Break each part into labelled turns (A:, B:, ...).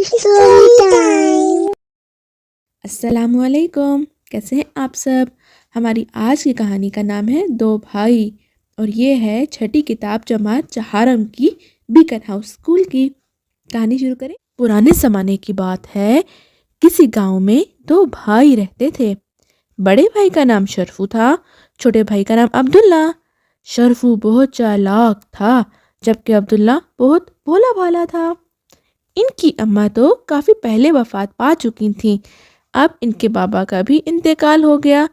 A: Story time.
B: السلام علیکم، کیسے ہیں آپ سب؟ ہماری آج کی کہانی کا نام ہے دو بھائی، اور یہ ہے چھٹی کتاب جماعت چہارم کی بیکن ہاؤس اسکول کی کہانی۔ شروع کریں۔ پرانے زمانے کی بات ہے، کسی گاؤں میں دو بھائی رہتے تھے۔ بڑے بھائی کا نام شرفو تھا، چھوٹے بھائی کا نام عبداللہ۔ شرفو بہت چالاک تھا، جبکہ عبداللہ بہت بھولا بھالا تھا۔ ان کی اماں تو کافی پہلے وفات پا چکی تھیں، اب ان کے بابا کا بھی انتقال ہو گیا۔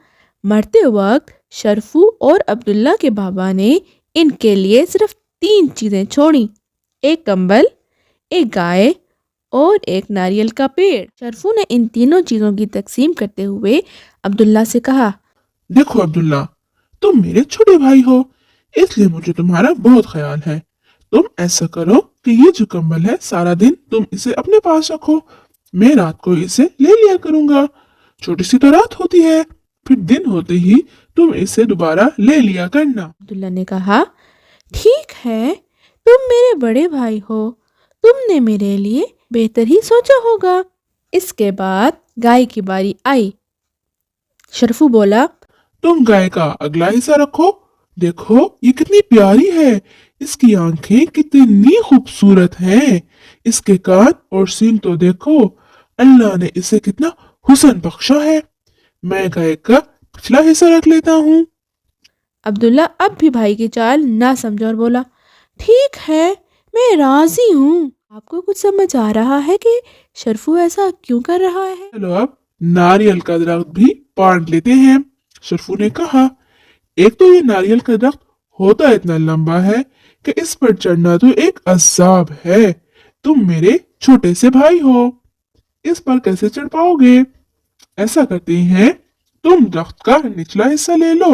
B: مرتے وقت شرفو اور عبداللہ کے بابا نے ان کے لیے صرف 3 چیزیں چھوڑیں، ایک کمبل، ایک گائے اور ایک ناریل کا پیڑ۔ شرفو نے ان تینوں چیزوں کی تقسیم کرتے ہوئے عبداللہ سے کہا،
C: دیکھو عبداللہ، تم میرے چھوٹے بھائی ہو، اس لیے مجھے تمہارا بہت خیال ہے۔ تم ایسا کرو کہ یہ جو کمبل ہے سارا دن تم اسے اپنے پاس رکھو، میں رات کو اسے لے لیا کروں گا۔ چھوٹی سی تو رات ہوتی ہے، پھر دن ہوتے ہی تم اسے دوبارہ لے لیا کرنا۔
B: عبداللہ نے کہا، ٹھیک ہے، تم میرے بڑے بھائی ہو، تم نے میرے لیے بہتر ہی سوچا ہوگا۔ اس کے بعد گائے کی باری آئی۔ شرفو بولا،
C: تم گائے کا اگلا حصہ رکھو، دیکھو یہ کتنی پیاری ہے، اس کی آنکھیں کتنی خوبصورت ہیں، اس کے کان اور سینگ تو دیکھو، اللہ نے اسے کتنا حسن بخشا ہے۔ میں گائے کا پچھلا حصہ رکھ لیتا ہوں۔
B: عبداللہ اب بھی بھائی کی چال نہ سمجھا اور بولا، ٹھیک ہے، میں راضی ہوں۔ آپ کو کچھ سمجھ آ رہا ہے کہ شرفو ایسا کیوں کر رہا ہے؟
C: چلو اب ناریل کا درخت بھی بانٹ لیتے ہیں۔ شرفو نے کہا، ایک تو یہ ناریل کا درخت ہوتا اتنا لمبا ہے کہ اس پر چڑھنا تو ایک عذاب ہے، تم میرے چھوٹے سے بھائی ہو، اس پر کیسے چڑھ پاؤ گے؟ ایسا کرتے ہیں، تم درخت کا نچلا حصہ لے لو۔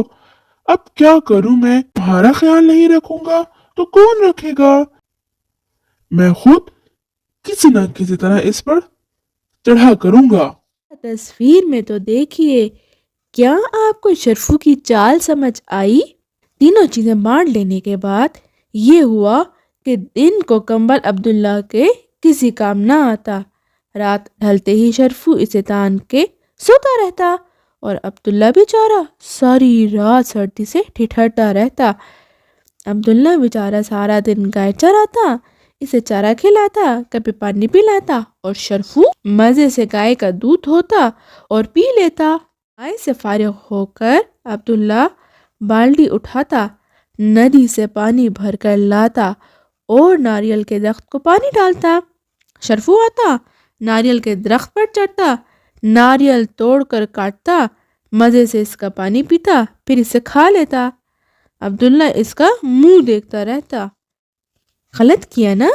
C: اب کیا کروں، میں تمہارا خیال نہیں رکھوں گا تو کون رکھے گا؟ میں خود کسی نہ کسی طرح اس پر چڑھا کروں گا۔
B: تصویر میں تو دیکھیے، کیا آپ کو شرفو کی چال سمجھ آئی؟ تینوں چیزیں بانٹ لینے کے بعد یہ ہوا کہ دن کو کمبل عبداللہ کے کسی کام نہ آتا، رات ڈھلتے ہی شرفو اسے تان کے سوتا رہتا اور عبداللہ بیچارہ ساری رات سردی سے ٹھٹھرتا رہتا۔ عبداللہ بیچارہ سارا دن گائے چراتا، اسے چارہ کھلاتا، کبھی پانی پلاتا، اور شرفو مزے سے گائے کا دودھ ہوتا اور پی لیتا۔ گائے سے فارغ ہو کر عبداللہ بالٹی اٹھاتا، ندی سے پانی بھر کر لاتا اور ناریل کے درخت کو پانی ڈالتا۔ شرفو آتا، ناریل کے درخت پر چڑھتا، ناریل توڑ کر کاٹتا، مزے سے اس کا پانی پیتا، پھر اسے کھا لیتا۔ عبداللہ اس کا منہ دیکھتا رہتا۔ غلط کیا نا؟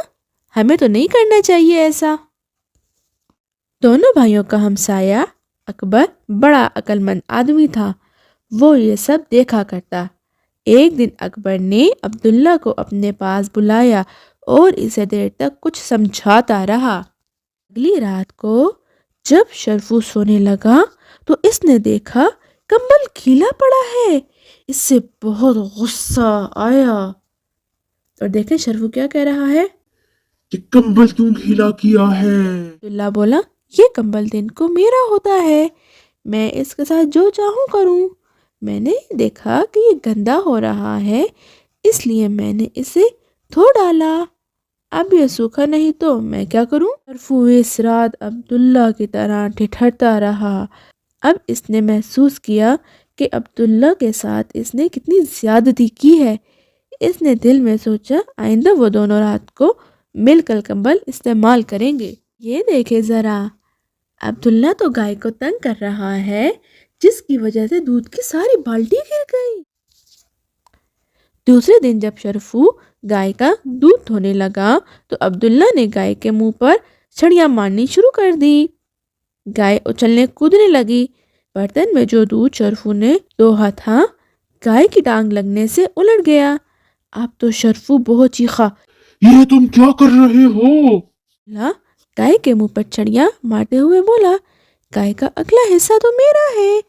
B: ہمیں تو نہیں کرنا چاہیے ایسا۔ دونوں بھائیوں کا ہمسایہ اکبر بڑا عقل مند آدمی تھا، وہ یہ سب دیکھا کرتا۔ ایک دن اکبر نے عبداللہ کو اپنے پاس بلایا اور اسے دیر تک کچھ سمجھاتا رہا۔ اگلی رات کو جب شرفو سونے لگا تو اس نے دیکھا کمبل گیلا پڑا ہے، اس سے بہت غصہ آیا۔ اور دیکھیں شرفو کیا کہہ رہا ہے،
C: کہ کمبل کیوں گیلا کیا ہے؟
B: عبداللہ بولا، یہ کمبل دن کو میرا ہوتا ہے، میں اس کے ساتھ جو چاہوں کروں، میں نے دیکھا کہ یہ گندا ہو رہا ہے، اس لیے میں نے اسے دھو ڈالا، اب یہ سوکھا نہیں تو میں کیا کروں؟ شرفو اس رات عبداللہ کی طرح ٹھٹھرتا رہا۔ اب اس نے محسوس کیا کہ عبداللہ کے ساتھ اس نے کتنی زیادتی کی ہے۔ اس نے دل میں سوچا آئندہ وہ دونوں رات کو مل کر کمبل استعمال کریں گے۔ یہ دیکھے ذرا، عبداللہ تو گائے کو تنگ کر رہا ہے، جس کی وجہ سے دودھ کی ساری بالٹی گر گئی۔ دوسرے دن جب شرفو گائے کا دودھ دھونے لگا تو عبداللہ نے گائے کے منہ پر چھڑیاں مارنی شروع کر دی۔ گائے اچھلنے کودنے لگی۔ برتن میں جو دودھ شرفو نے دوہا تھا گائے کی ٹانگ لگنے سے الٹ گیا۔ اب تو شرفو بہت چیخا،
C: یہ تم کیا کر رہے ہو؟
B: گائے کے منہ پر چھڑیاں مارتے ہوئے بولا، گائے کا اگلا حصہ تو میرا ہے،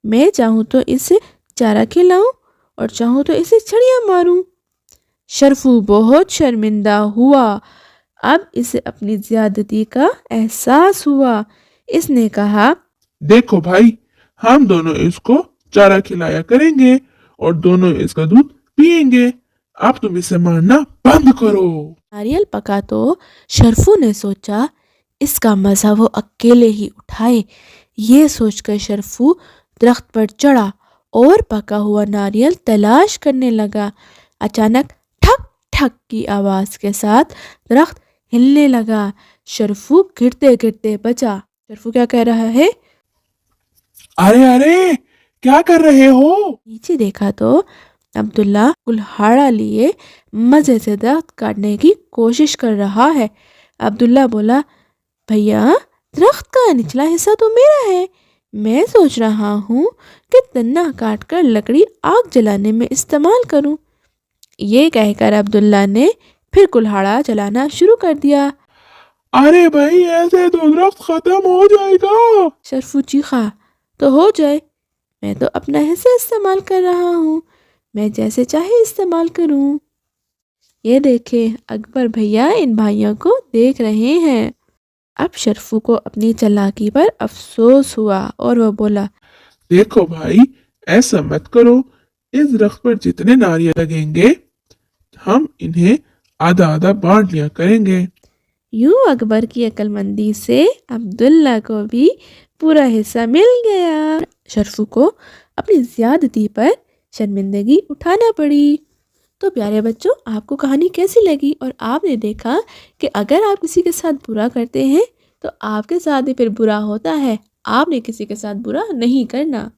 B: میں چاہوں تو اسے چارہ کھلاؤں اور چاہوں تو اسے چھڑیاں ماروں۔ شرفو بہت شرمندہ ہوا، اب اسے اپنی زیادتی کا احساس ہوا۔ اس نے کہا،
C: دیکھو بھائی، ہم دونوں اس کو چارہ کھلایا کریں گے اور دونوں اس کا دودھ پیئیں گے، اب تم اسے مارنا بند کرو۔
B: ناریل پکا تو شرفو نے سوچا اس کا مزہ وہ اکیلے ہی اٹھائے۔ یہ سوچ کر شرفو درخت پر چڑھا اور پکا ہوا ناریل تلاش کرنے لگا۔ اچانک ٹھک ٹھک کی آواز کے ساتھ درخت ہلنے لگا۔ شرفو گرتے گرتے بچا۔ شرفو کیا کہہ رہا ہے؟
C: ارے ارے، کیا کر رہے ہو؟
B: نیچے دیکھا تو عبداللہ کلہاڑا لیے مزے سے درخت کاٹنے کی کوشش کر رہا ہے۔ عبداللہ بولا، بھیا درخت کا نچلا حصہ تو میرا ہے، میں سوچ رہا ہوں کہ تنہ کاٹ کر لکڑی آگ جلانے میں استعمال کروں۔ یہ کہہ کر عبداللہ نے پھر کلہاڑا چلانا شروع کر دیا۔
C: ارے بھائی، ایسے تو درخت ختم ہو جائے گا۔
B: شرفو چیخا، تو ہو جائے، میں تو اپنا حصہ استعمال کر رہا ہوں، میں جیسے چاہے استعمال کروں۔ یہ دیکھیں اکبر بھیا ان بھائیوں کو دیکھ رہے ہیں۔ اب شرفو کو اپنی چالاکی پر افسوس ہوا اور وہ بولا،
C: دیکھو بھائی، ایسا مت کرو، اس درخت پر جتنے ناریل لگیں گے ہم انہیں آدھا آدھا بانٹ لیا کریں گے۔
B: یوں اکبر کی عقل مندی سے عبداللہ کو بھی پورا حصہ مل گیا۔ شرفو کو اپنی زیادتی پر شرمندگی اٹھانا پڑی۔ تو پیارے بچوں، آپ کو کہانی کیسی لگی؟ اور آپ نے دیکھا کہ اگر آپ کسی کے ساتھ برا کرتے ہیں تو آپ کے ساتھ بھی پھر برا ہوتا ہے۔ آپ نے کسی کے ساتھ برا نہیں کرنا۔